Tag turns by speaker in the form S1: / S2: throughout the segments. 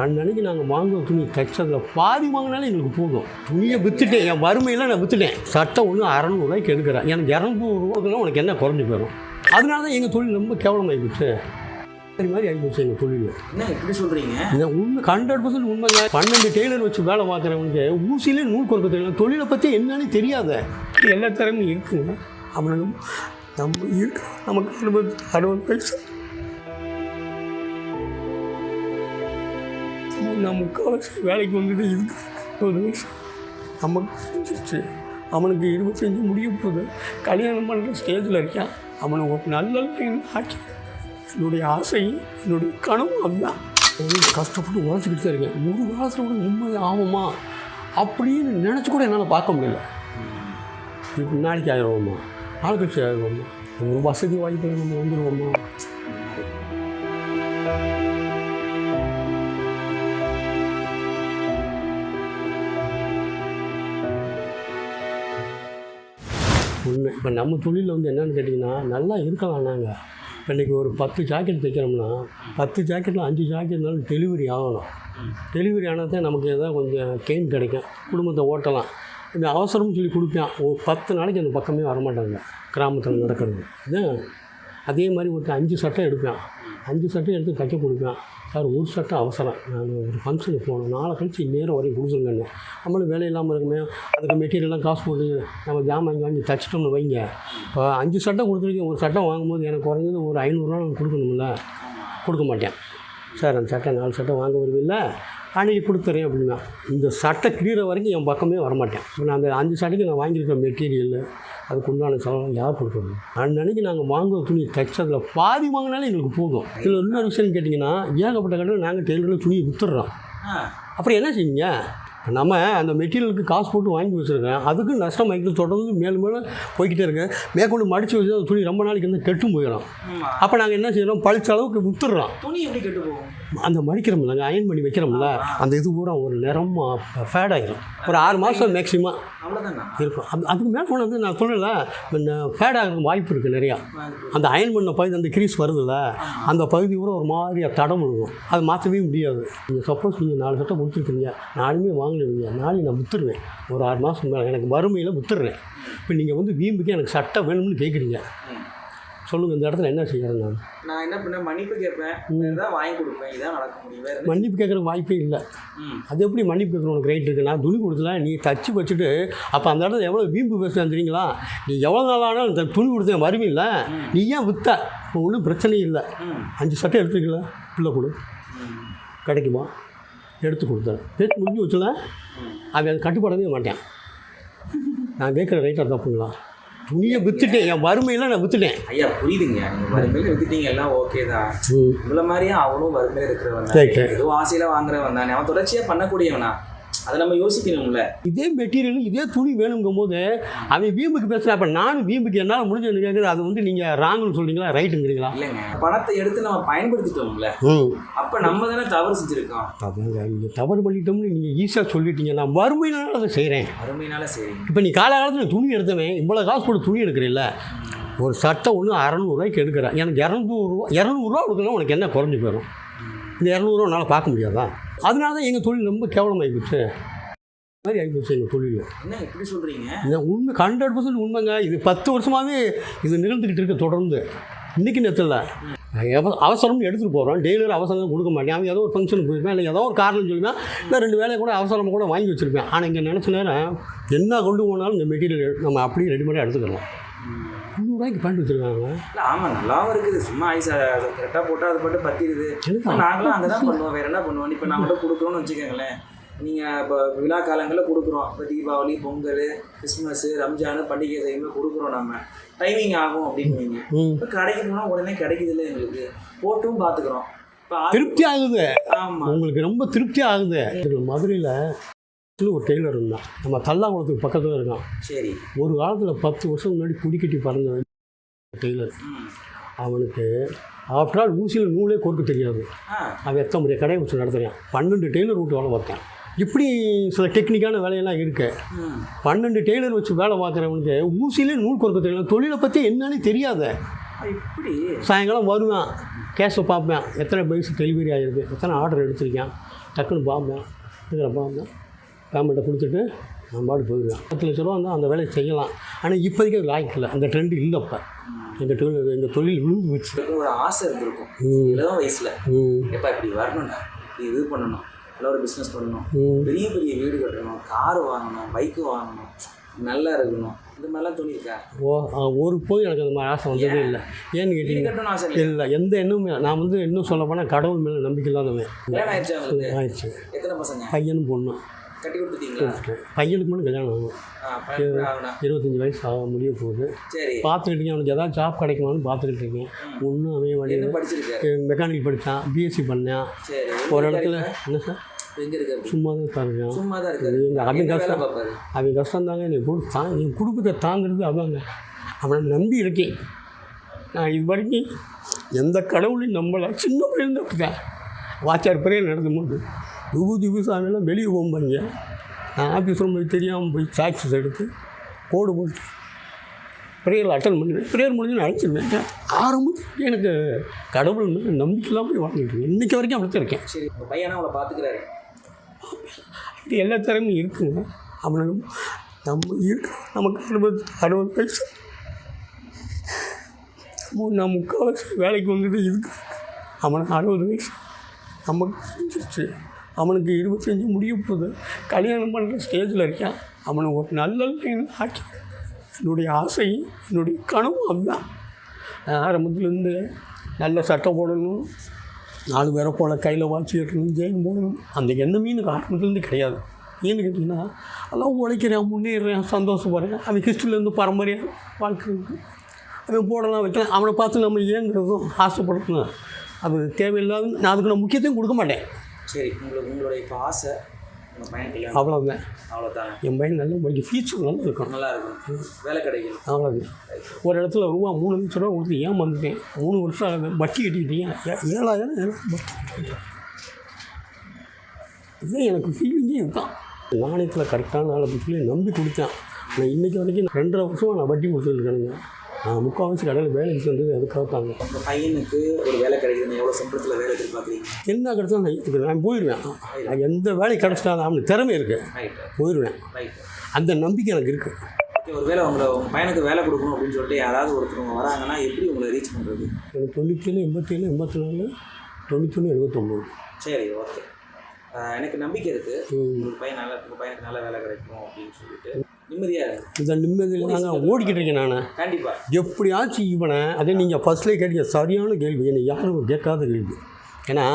S1: அன்னைக்கு நாங்கள் வாங்குற துணி தைச்சதில் பாதி வாங்கினாலும் எங்களுக்கு போதும். துணியை விற்றுட்டேன், என் வறுமையில் நான் விற்றுட்டேன். சட்டை ஒன்று 600 எடுக்கிறேன், எனக்கு 200 ரூபாய்க்குலாம் உனக்கு என்ன குறைஞ்சி போயிடும். அதனால தான் எங்கள் தொழில் ரொம்ப கேவலமாகிடுச்சு. அது மாதிரி ஆகிப்போச்சு எங்கள் தொழில்.
S2: என்ன எப்படி சொல்கிறீங்க?
S1: இந்த உண்மை 100% உண்மைங்க. 12 டெய்லர் வச்சு வேலை பார்க்குறவனுக்கு ஊசியிலே நூல் கொடுக்க தெரியல, தொழிலை பற்றி என்னன்னு தெரியாத. எல்லா திறமையும் இருக்குங்க. அவனுக்கு நம்ம இருக்கு, நமக்கு 60 பைசா நான் முக்கால்வாசி வேலைக்கு வந்துட்டு இதுக்கு 30 வயசு நமக்கு செஞ்சிருச்சு. அவனுக்கு 25 முடிய போகுது. கல்யாணம் பண்ணுற ஸ்டேஜில் இருக்கான். அவனை ஒரு நல்ல ஆக்கி என்னுடைய ஆசை, என்னுடைய கனவு அதுதான். கஷ்டப்பட்டு உழைச்சிக்கிட்டு தான் இருக்கேன். ஒரு காலத்தில் கூட உண்மை ஆகுமா அப்படின்னு நினச்சி கூட என்னால் பார்க்க முடியல. இப்போ நாளைக்கு ஆயிடுவோம்மா, நாளை கழிச்சு ஆயிடுவோம்மா, ஒரு வசதி வாய்ப்பில் நம்ம வந்துடுவோம்மா. ஒன்று இப்போ நம்ம தொழிலில் வந்து என்னென்னு கேட்டிங்கன்னா நல்லா இருக்கலாம். நாங்கள் இப்போ இன்றைக்கி ஒரு 10 ஜாக்கெட் தைக்கிறோம்னா 10 ஜாக்கெட்டில் 5 ஜாக்கெட்னாலும் டெலிவரி ஆகணும். டெலிவரி ஆனால் தான் நமக்கு எதாவது கொஞ்சம் கெயின் கிடைக்கும், குடும்பத்தை ஓட்டலாம். இந்த அவசரம்னு சொல்லி கொடுப்பேன். ஒரு 10 நாளைக்கு அந்த பக்கமே வரமாட்டாங்க கிராமத்தில் நடக்கிறது. இதுதான் அதே மாதிரி ஒரு 5 சட்டை எடுப்பேன். 5 சட்டை எடுத்து தைக்க கொடுப்பேன். சார் ஒரு சட்டை அவசரம், நான் ஒரு ஃபங்க்ஷனுக்கு போகணும், நாளை கழிச்சு நேரம் வரையும் கொடுத்துருங்கன்னு. நம்மளும் வேலை இல்லாமல் இருக்குமே, அதுக்கு மெட்டீரியல்லாம் காசு போட்டு நம்ம ஜாமான் வாங்கி தைச்சிட்டோம்னு வைங்க. இப்போ 5 சட்டை கொடுத்துருக்கேன். ஒரு சட்டை வாங்கும்போது எனக்கு குறைஞ்சது ஒரு 500 ரூபா நான் கொடுக்கணும்ல. கொடுக்க மாட்டேன். சார் அந்த சட்டை 4 சட்டை வாங்க வருவில்லை, அன்றைக்கி கொடுத்துறேன் அப்படின்னா இந்த சட்டை கிளியற வரைக்கும் என் பக்கமே வரமாட்டேன். இப்போ நான் அந்த 5 சட்டைக்கு நான் வாங்கியிருக்கிற மெட்டீரியல் அதுக்கு உண்டான செலவு யார் கொடுக்குறது? அன்னைக்கு நாங்கள் வாங்குற துணி தைச்சதில் பாதி வாங்கினாலும் எங்களுக்கு போதும். இதில் இன்னொரு விஷயம்னு கேட்டிங்கன்னா, ஏகப்பட்ட கடையில் நாங்கள் டெய்லரில் துணியை விற்றுடுறோம். அப்புறம் என்ன செய்யுங்க? நம்ம அந்த மெட்டீரியலுக்கு காசு போட்டு வாங்கி வச்சுருக்கேன், அதுக்கு நஷ்டம் வாங்கிட்டு தொடர்ந்து மேலும் மேலும் போய்கிட்டே இருக்கேன். மேற்கொண்டு மடித்து வச்சு அந்த துணி ரொம்ப நாளைக்கு வந்து கெட்டும் போயிடும். அப்போ நாங்கள் என்ன செய்கிறோம், பழிச்ச அளவுக்கு விற்றுடுறோம்.
S2: துணி எப்படி கெட்டு போகும்?
S1: அந்த மடிக்கிறோம்ல, நாங்கள் அயன் பண்ணி வைக்கிறோம்ல, அந்த இது பூரா ஒரு நிறமாக ஃபேட் ஆகிடும். ஒரு 6 மாதம் மேக்ஸிமம் இருக்கும். அதுக்கு மேலே போன வந்து நான் சொல்லலை, ஃபேட் ஆகிறதுக்கு வாய்ப்பு இருக்குது நிறையா. அந்த அயன் பண்ண பகுதி அந்த கிரீஸ் வருதுல்ல, அந்த பகுதி கூட ஒரு மாதிரியாக தடம் இருக்கும். அது மாற்றவே முடியாது. நீங்கள் சப்போஸ் நீங்கள் 4 சட்டை கொடுத்துருக்கீங்க, நானுமே வாங்கிடுவீங்க, நாளைக்கு நான் விற்றுருவேன். ஒரு 6 மாதம் மேலே எனக்கு வறுமையில் விற்றுடுறேன். இப்போ நீங்கள் வந்து வீம்புக்கு எனக்கு சட்டை வேணும்னு கேட்குறீங்க, சொல்லுங்கள், இந்த இடத்துல என்ன செய்கிறேன்?
S2: நான் என்ன பண்ணேன், மன்னிப்பு கேட்பேன், தான் வாங்கி கொடுப்பேன். இதான் நடக்க முடியும்.
S1: மன்னிப்பு கேட்குற வாய்ப்பே இல்லை. அது எப்படி மன்னிப்பு கேட்குற உனக்கு ரைட் இருக்குது? நான் துணி கொடுத்தல, நீ தச்சு வச்சுட்டு அப்போ அந்த இடத்துல எவ்வளோ வீம்பு பேசுவேன் தெரியுங்களா? நீ எவ்வளோ நாளானாலும் இந்த துணி கொடுத்தேன் வருவில்ல, நீ ஏன் விற்ற? இப்போ ஒன்றும் பிரச்சனையும் இல்லை. 5 சட்டை எடுத்துக்கல, பிள்ளை கொடு, கிடைக்குமா? எடுத்து கொடுத்தேன், பேச்சு முடிஞ்சு வச்சுல. அவன் அது கட்டுப்படவே மாட்டேன். நான் கேட்குற ரைட்டாக தப்புங்களா? துணியை விற்றுட்டேன், என் வறுமையில் நான் விற்றுட்டேன்.
S2: ஐயா புரியுதுங்க, நீங்கள் வறுமையில் விற்றுட்டீங்க, எல்லாம் ஓகே தான். இவ்வளோ மாதிரியே அவனும் வறுமையில் இருக்கிறவன் தான், ஏதோ ஆசையில் வாங்குறவன் தானே, அவன் தொடர்ச்சியாக பண்ணக்கூடியவனா, அதை நம்ம யோசிக்கணும்ல. இதே
S1: மெட்டீரியல் இதே துணி வேணுங்கும் போது அவன் வீம்புக்கு பேசுகிறேன். அப்போ நானும் வீம்புக்கு என்னால் முடிஞ்சு கேட்குறது, அது வந்து நீங்கள் ராங்குன்னு சொல்கிறீங்களா ரைட்டுங்கிறீங்களா?
S2: இல்லைங்க, பணத்தை எடுத்து நம்ம பயன்படுத்திட்டோம்ல, அப்போ நம்ம தானே தவறு செஞ்சுருக்கோம்.
S1: அதாங்க, நீங்கள் தவறு பண்ணிட்டோம்னு நீங்கள் ஈஸியாக சொல்லிட்டீங்க. நான் வறுமையினால அதை செய்கிறேன்.
S2: வறுமையினால செய்கிறேன்.
S1: இப்போ நீ காலகாலத்தில் துணி எடுத்தவன் இவ்வளோ காசு போட்டு துணி எடுக்கிறீல்ல, ஒரு சட்டை ஒன்று 600 எடுக்கிறேன், எனக்கு 200 ரூபா கொடுக்கணும், உனக்கு என்ன குறைஞ்சி போயிடும்? இந்த 200 ரூபா என்னால் பார்க்க முடியாதா? அதனால தான் எங்கள் தொழில் ரொம்ப கேவலமாகிப்போச்சு. மாதிரி ஆகிப்போச்சு எங்கள் தொழில்.
S2: என்ன எப்படி சொல்கிறீங்க?
S1: இந்த உண்மை 100% உண்மைங்க. இது 10 வருஷமாகவே இது நிகழ்ந்துக்கிட்டு இருக்க தொடர்ந்து. இன்றைக்கி நேரத்தில் அவசரம்னு எடுத்துகிட்டு போகிறோம், டெய்லர் அவசரம் கொடுக்க மாட்டேன். அவன் ஏதோ ஒரு ஃபங்க்ஷனுக்கு போயிருப்பேன், இல்லை ஏதோ ஒரு காரணம் சொல்லுவேன், இல்லை 2 வேலையை கூட அவசரமாக கூட வாங்கி வச்சுருப்பேன். ஆனால் இங்கே நினச்ச நேரம் என்ன கொண்டு போனாலும் இந்த மெட்டீரியல் நம்ம அப்படியே ரெடிமேடாக எடுத்துக்கலாம். 100 ரூபாய்க்கு பேண்ட் வச்சுருக்காங்க.
S2: இல்லை ஆமாம், நல்லாவும் இருக்குது. சும்மா ஐஸ் கரெக்டாக போட்டால் அது பாட்டு பற்றிடுது. நாங்களும் அங்கே தான் பண்ணுவோம், வேறு என்ன பண்ணுவோம்? இப்போ நான் மட்டும் கொடுக்குறோன்னு வச்சுக்கோங்களேன். நீங்கள் இப்போ விழா காலங்களில் கொடுக்குறோம், இப்போ தீபாவளி, பொங்கல், கிறிஸ்மஸ்ஸு, ரம்ஜானு பண்டிகை டைமில் கொடுக்குறோம். நம்ம டைமிங் ஆகும் அப்படின்னு இப்போ கடைக்கு போனால் உடனே கிடைக்குது இல்லை, எங்களுக்கு போட்டும் பார்த்துக்குறோம். இப்போ
S1: திருப்தி ஆகுது.
S2: ஆமாம், உங்களுக்கு
S1: ரொம்ப திருப்தி ஆகுது. மதுரையில் ஒரு டெய்லர் இருந்தான், நம்ம தல்லாங்குளத்துக்கு பக்கத்தில் இருக்கான்.
S2: சரி,
S1: ஒரு காலத்தில் 10 வருஷம் முன்னாடி குடிக்கட்டி பறந்த டெய்லர். அவனுக்கு ஆஃப்டர் ஆல் ஊசியில் நூலே கோர்க்க தெரியாது. அவன் எத்தனை முறைய கடையை வச்சு நடத்துகிறான். 12 டெய்லர் விட்டு வேலை பார்த்தேன். இப்படி சில டெக்னிக்கான வேலையெல்லாம் இருக்குது. 12 டெய்லர் வச்சு வேலை பார்க்குறவனுக்கு ஊசியிலே நூல் கோர்க்க தெரியல, தொழிலை பற்றி என்னன்னு தெரியாத.
S2: இப்படி
S1: சாயங்காலம் வருவேன், கேஷை பார்ப்பேன், எத்தனை பைஸ் டெலிவரி ஆகிருக்கு, எத்தனை ஆர்டர் எடுத்திருக்கேன், டக்குன்னு பாம்பேன் இருக்கிற பாம்பேன் பேமெண்ட்டை கொடுத்துட்டு நான் பாட்டு போயிடுவேன். 10 லட்ச ரூபா இருந்தால் அந்த வேலையை செய்யலாம். ஆனால் இப்போதைக்கு அது லாய்க்கு இல்லை, அந்த ட்ரெண்டு இல்லை. இப்போ எங்கள் தொழில் விழுந்து போச்சு.
S2: ஒரு ஆசை இருந்திருக்கும் இளம் வயசில், எப்போ இப்படி வரணும்டா, இப்படி இது பண்ணணும், நல்ல ஒரு பிஸ்னஸ் பண்ணணும், பெரிய பெரிய வீடு கட்டணும், காரு வாங்கணும், பைக்கு வாங்கணும், நல்லா இருக்கணும், இந்த மாதிரிலாம் தோணியிருக்கா?
S1: ஒரு போய் எனக்கு அந்த மாதிரி ஆசை வந்ததே இல்லை. ஏன்னு கேட்டீங்கன்னா
S2: ஆசை
S1: இல்லை, எந்த எண்ணமும் இல்லை. நான் வந்து இன்னும் சொல்ல போனால் கடவுள் மேலே நம்பிக்கை இல்லாதவன். ஆயிடுச்சு.
S2: எத்தனை பசங்க?
S1: பையனும் பொண்ணும்.
S2: கட்டி கொடுத்துட்டீங்களா?
S1: பையனுக்கு மட்டும் கல்யாணம் ஆகும். 25 வயசு ஆக முடிய போகுது. பார்த்துக்கிட்டு இருக்கேன். அவனுக்கு ஏதாவது ஜாப் கிடைக்குமான்னு பார்த்துக்கிட்டு இருக்கேன். ஒன்றும் அமைய மாட்டேங்குது. மெக்கானிக் படித்தான், பிஎஸ்சி பண்ணேன். ஒரு இடத்துல என்ன சார் சும்மா தான் இருக்கான். அவன் கஷ்டம், அவன் கஷ்டம் தாங்க. நீ குடும்பத்தை தாங்கிறது அவங்க. அவனை நம்பி இருக்கேன் நான். இது வரைக்கும் எந்த கடவுளையும் நம்பலை. சின்ன பிள்ளைங்க அப்படிதான். வாச்சார் பிறையில் நடந்து போது சாமியெல்லாம் வெளியே போகும்பாங்க. நான் ஆஃபீஸ் ரூம் போய் தெரியாமல் போய் சாக்ஸஸ் எடுத்து கோடு போட்டு ப்ரேயரில் அட்டன் பண்ணுவேன். ப்ரேயர் முடிஞ்சு நான் அழைச்சிருவேன். ஆரம்பத்தில் எனக்கு கடவுள் நம்பிக்கைலாம் போய் வாழ்ந்துட்டு இருக்கேன். இன்றைக்கி வரைக்கும் அப்படி இருக்கேன்.
S2: சரி, பையனை அவளை பார்த்துக்கிறாரு.
S1: அப்படி எல்லா திறமையும் இருக்குங்க அவனுக்கு. நம்ம இருக்கு நமக்கு 60 வயசு. நான் 3/4 வயசு வேலைக்கு வந்துட்டு இருக்கு. அவனுக்கு 60 வயசு. நமக்கு செஞ்சிருச்சு. அவனுக்கு 25 முடிய போகுது. கல்யாணம் பண்ணுற ஸ்டேஜில் இருக்கான். அவனை ஒரு நல்ல ஆக்கி என்னுடைய ஆசை, என்னுடைய கனவு அதுதான். ஆரம்பத்துலேருந்து நல்ல சட்டை போடணும், 4 பேரை போல் கையில் வாட்சி கட்டணும், ஜெயின் போடணும், அந்த எண்ணமே எனக்கு ஆரம்பத்துலேருந்து கிடையாது. ஏன்னு கேட்டிங்கன்னா எல்லாம் உழைக்கிறேன், முன்னேறேன், சந்தோஷப்படுறேன். அவன் ஹிஸ்ட்ரிலேருந்து பரம்பரையாக வாழ்க்கை அவன் போடலாம் வைக்கலாம். அவனை பார்த்து நம்ம ஏங்கிறதும் ஆசைப்படணும் அது தேவையில்லாத. நான் அதுக்கு நான் முக்கியத்துவம் கொடுக்க மாட்டேன்.
S2: சரி, உங்களுடைய இப்போ ஆசை உங்கள் பையன்
S1: அவ்வளோதான்.
S2: அவ்வளோதானே.
S1: என் பையன் நல்லா படிக்க ஃபியூச்சர் நல்லா இருக்கும்,
S2: நல்லா இருக்கும், வேலை கிடைக்கும்.
S1: அவ்வளோதான். ஒரு இடத்துல ரூபா 3 லட்ச ரூபா கொடுத்து ஏன் வந்துட்டேன். 3 வருஷம் ஆகுது. பட்டி கட்டிக்கிட்டீங்க 7,000 பட்டி கட்டிக்கிட்டேன். இதுதான் எனக்கு ஃபீலிங்கே இதுதான். நாணயத்தில் கரெக்டான ஆளை பற்றி நம்பி கொடுத்தேன். நான் இன்றைக்கி வரைக்கும் 2.5 வருஷமாக நான் வட்டி கொடுத்துருக்கேனுங்க. நான் 3/4 வயசு கடையில் வேலைக்கு வந்தது அதுக்காகத்தாங்க.
S2: உங்கள் பையனுக்கு ஒரு வேலை கிடைக்குதுன்னு எவ்வளோ சம்பளத்தில் வேலை எதிர்பார்க்குறீங்க?
S1: என்ன கிடைச்சாலும் நான் ஏற்றுக்கிறேன். நான் போயிடுவேன். நான் எந்த வேலை கிடச்சிட்டாலும் அவனுக்கு திறமை இருக்குது, போயிடுவேன். அந்த நம்பிக்கை எனக்கு இருக்குது.
S2: ஒரு வேலை உங்கள் பையனுக்கு வேலை கொடுக்கணும் அப்படின்னு சொல்லிட்டு யாராவது ஒருத்தவங்க வராங்கன்னா எப்படி உங்களை ரீச் பண்ணுறது?
S1: எனக்கு 97, 87, 84, 91, 79.
S2: சரி, ஓகே. எனக்கு நம்பிக்கை இருக்குது உங்கள் பையனுக்கு நல்ல வேலை கிடைக்கும் அப்படின்னு சொல்லிட்டு நிம்மதியாக இருக்குது.
S1: இந்த நிம்மதியில் நாங்கள் ஓடிக்கிட்டு இருக்கேன். நான்
S2: கண்டிப்பாக
S1: எப்படியாச்சும் இவனை அதே நீங்கள் ஃபஸ்ட்லேயே கேட்டீங்க சரியான கேள்வி, என்னை யாரும் கேட்காத கேள்வி. ஏன்னா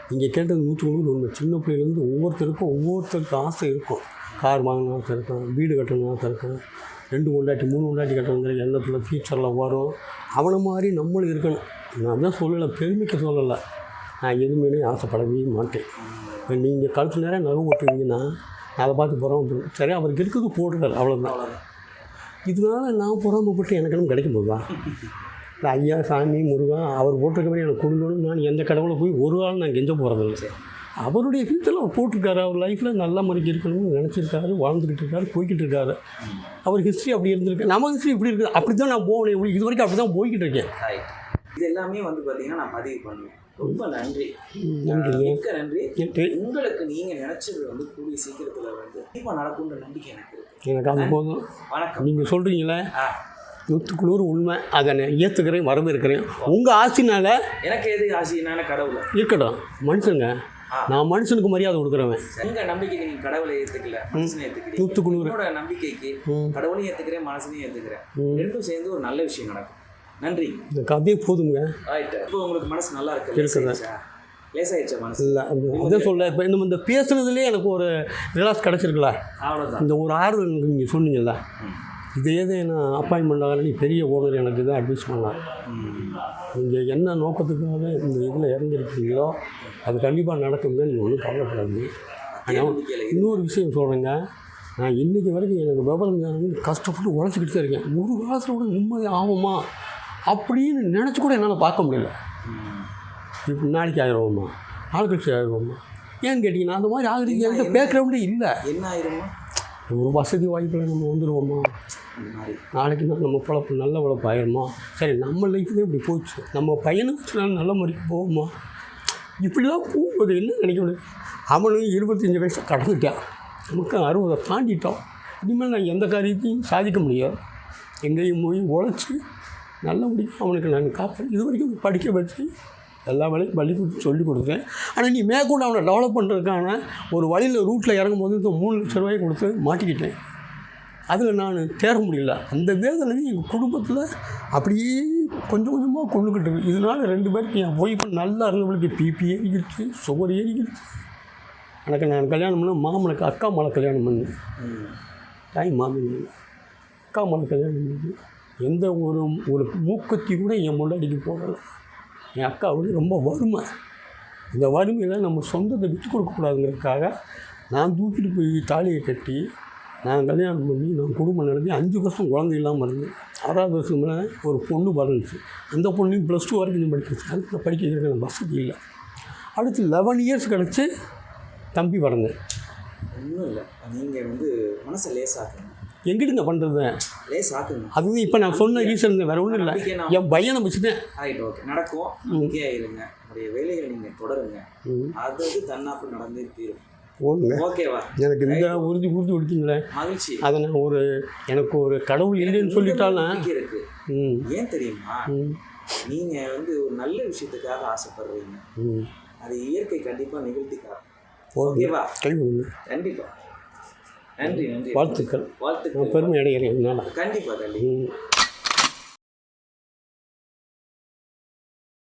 S1: நீங்கள் கேட்டது 100% உண்மை. சின்ன பிள்ளைலேருந்து ஒவ்வொருத்தருக்கும் ஆசை இருக்கும். கார் வாங்கணும் ஆசை இருக்கும், வீடு கட்டணும் ஆசை இருக்கும், 2 பொண்டாட்டி 3 பொண்டாட்டி கட்டணுங்கிற எண்ணத்தில் ஃபியூச்சரில் வரும். அவனை மாதிரி நம்மளும் இருக்கணும். நான் தான் சொல்லலை, பெருமைக்கு சொல்லலை. நான் எதுவுமே ஆசைப்படவே மாட்டேன். இப்போ நீங்கள் கழுத்து நேரம் நகை போட்டுருந்தீங்கன்னா நான் அதை பார்த்து பொறாமப்படும். சரி, அவருக்கு இருக்கிறது போடுறாரு, அவ்வளோதான். இதனால் நான் பொறாமப்பட்டு எனக்கு என்ன கிடைக்கும் போதா? ஐயா, சாமி, முருகன் அவர் போட்டிருக்க மாதிரி எனக்கு கொடுக்கணும். நான் எந்த கடவுளை போய் ஒரு ஆள் நான் கெஞ்ச போகிறதில்ல. அவருடைய ஃபியூச்சரில் அவர் போட்டிருக்காரு. அவர் லைஃப்பில் நல்ல மாதிரி இருக்கணும்னு நினச்சிருக்காரு, வாழ்ந்துக்கிட்டு இருக்காரு, போய்கிட்டு இருக்காரு. அவர் ஹிஸ்ட்ரி அப்படி இருந்திருக்கு, நம்ம ஹிஸ்ட்ரி இப்படி இருக்குது. அப்படி தான் நான் போகணும். இது வரைக்கும் அப்படி தான் போய்கிட்டு இருக்கேன்.
S2: இது எல்லாமே வந்து பார்த்தீங்கன்னா நான் பதிவு பண்ணுவேன். ரொம்ப நன்றி, மிக்க நன்றி. உங்களுக்கு நீங்கள் நினச்சது வந்து கூடிய சீக்கிரத்தில் வந்து கண்டிப்பாக நடக்கும்ன்ற நம்பிக்கை எனக்கு இருக்குது.
S1: எனக்கு அது போதும்.
S2: வணக்கம்.
S1: நீங்கள் சொல்கிறீங்களே 100% உண்மை. அதை நான் ஏற்றுக்கிறேன், வரவேற்கிறேன். உங்கள் ஆசைனால
S2: எனக்கு எது ஆசைனால கடவுளை
S1: இருக்கட்டும். மனுஷங்க, நான் மனுஷனுக்கு மரியாதை கொடுக்குறவன்.
S2: உங்கள் நம்பிக்கைக்கு நீங்கள் கடவுளை ஏற்றுக்கல, மனுஷனை ஏற்றுக்கிறேன்.
S1: 100%
S2: நம்பிக்கைக்கு கடவுளையும் ஏற்றுக்கிறேன், மனசனையும் ஏற்றுக்கிறேன். ரெண்டும் சேர்ந்து ஒரு நல்ல விஷயம் நடக்கும். நன்றி.
S1: இந்த கதையே போதுங்க.
S2: இப்போ உங்களுக்கு மனசு நல்லா இருக்குது? லேசாயிடுச்சா மனசு? இல்லை,
S1: அதான் சொல்ல. இப்போ இந்த பேசுனதுலேயே எனக்கு ஒரு ரிலாக்ஸ் கிடச்சிருக்குல்ல,
S2: அவ்வளோதான்.
S1: இந்த ஒரு ஆறுதல் நீங்கள் சொன்னீங்கல்ல, இதே நான் அப்பாயின்மெண்ட் ஆகல. நீ பெரிய ஓனர் எனக்கு தான் அட்வைஸ் பண்ணலாம். நீங்கள் என்ன நோக்கத்துக்காக இந்த இதில் இறங்கிருக்கீங்களோ அது கண்டிப்பாக நடக்குங்க. நீங்கள் ஒன்றும் கவலைப்படாதீங்க. ஆனால் இன்னொரு விஷயம் சொல்கிறேங்க. நான் இன்றைக்கி வரைக்கும் எனக்கு விவரம் கஷ்டப்பட்டு உழைச்சிக்கிட்டு தான் இருக்கேன். ஒரு காலத்தில் கூட நிம்மதி ஆகுமா அப்படின்னு நினச்சி கூட என்னால் பார்க்க முடியல. இப்போ நாளைக்கு ஆயிடுவோம்மா, நாள் கழிச்சு ஆயிடுவோம்மா. ஏன்னு கேட்டிங்கன்னா அந்த மாதிரி ஆகுறதுக்கு எந்த பேக்ரவுண்டே இல்லை.
S2: என்ன ஆயிடுமா?
S1: ஒரு வசதி வாய்ப்பில் நம்ம வந்துடுவோம்மா. நாளைக்கு தான் நம்ம பொழப்பு நல்ல பொழப்பு ஆயிடுமா. சரி, நம்ம லைஃப்லேயே இப்படி போச்சு, நம்ம பையனுக்கு நல்ல முறைக்கு போவோம்மா. இப்படிலாம் போகும்போது என்ன நினைக்க முடியும்? அவனும் 25 வயசு கடந்துட்டான், நமக்கு 60 தாண்டிட்டோம். இனிமேல் நான் எந்த காரியத்தையும் சாதிக்க முடியாது. எங்கேயும் போய் உழைச்சி நல்லபடியாக அவனுக்கு நான் காப்பேன். இது வரைக்கும் படிக்க வச்சு எல்லா வேலையும் பள்ளி கொடுத்து சொல்லிக் கொடுத்தேன். ஆனால் நீ மேற்கொண்டு அவனை டெவலப் பண்ணுறதுக்கான ஒரு வழியில் ரூட்டில் இறங்கும்போது இந்த 3 லட்ச ரூபாய் கொடுத்து மாட்டிக்கிட்டேன். அதில் நான் தேர முடியல. அந்த வேதனை எங்கள் குடும்பத்தில் அப்படியே கொஞ்சம் கொஞ்சமாக கொண்டுக்கிட்டு இருக்கு. இதனால் 2 பேருக்கு என் ஒய்ஃபு நல்லா இருந்தவங்களுக்கு பிபி ஏறிக்கிடுச்சு, சுகர் ஏறிக்கிடுச்சு. எனக்கு நான் கல்யாணம் பண்ண மாமனுக்கு அக்கா மலை கல்யாணம் பண்ணேன். தாய் மாமி அக்கா மலை கல்யாணம் பண்ணி எந்த ஒரு மூக்கத்தி கூட என் முன்னாடிக்கு போகலை. என் அக்கா வந்து ரொம்ப வறுமை. இந்த வறுமையில் நம்ம சொந்தத்தை விட்டு கொடுக்கக்கூடாதுங்கிறதுக்காக நான் தூக்கிட்டு போய் தாலியை கட்டி நான் கல்யாணம் பண்ணி நான் குடும்பம் நடத்தி 5 வருஷம் குழந்தை இல்லாமல் இருந்தேன். 6வது வருஷம்ல ஒரு பொண்ணு பிறந்துச்சு. அந்த பொண்ணையும் +2 வரைக்கும் படிச்சிச்சு. அதுக்கு படிக்க வைக்கிற வசதி இல்லை. அடுத்து 11 இயர்ஸ் கழிச்சு தம்பி பிறந்தேன்.
S2: ஒன்றும் இல்லை, நீங்கள் வந்து மனசை லேசாக்குங்க.
S1: எங்கிட்டுங்க பண்ணுறது,
S2: லேசாக்குங்க.
S1: அதுவும் இப்போ நான் சொன்ன ரீசன் வேறு ஒன்றும் இல்லை. என் பையனை வச்சுட்டேன்.
S2: ரைட், ஓகே, நடக்கும். நம்பிக்கையாக இருங்க, உங்களுடைய வேலைகளை நீங்கள் தொடருங்க. அது தன்னாப்பு நடந்தே தீரும்.
S1: போதுங்க,
S2: ஓகேவா?
S1: எனக்கு இந்த உறுதி கொடுத்தீங்களே
S2: மகிழ்ச்சி.
S1: அதை நான் எனக்கு ஒரு கடவுள் இல்லைன்னு சொல்லிட்டாலும்
S2: இருக்கு. ஏன் தெரியுமா, நீங்கள் வந்து ஒரு நல்ல விஷயத்துக்காக ஆசைப்படுறீங்க. அது இயற்கை கண்டிப்பாக நிகழ்த்திக்காக. ஓகேவா? கண்டிப்பாக. நன்றி.
S1: வாழ்த்துக்கள். பெருமை அடைகிறேன்.
S2: கண்டிப்பாக.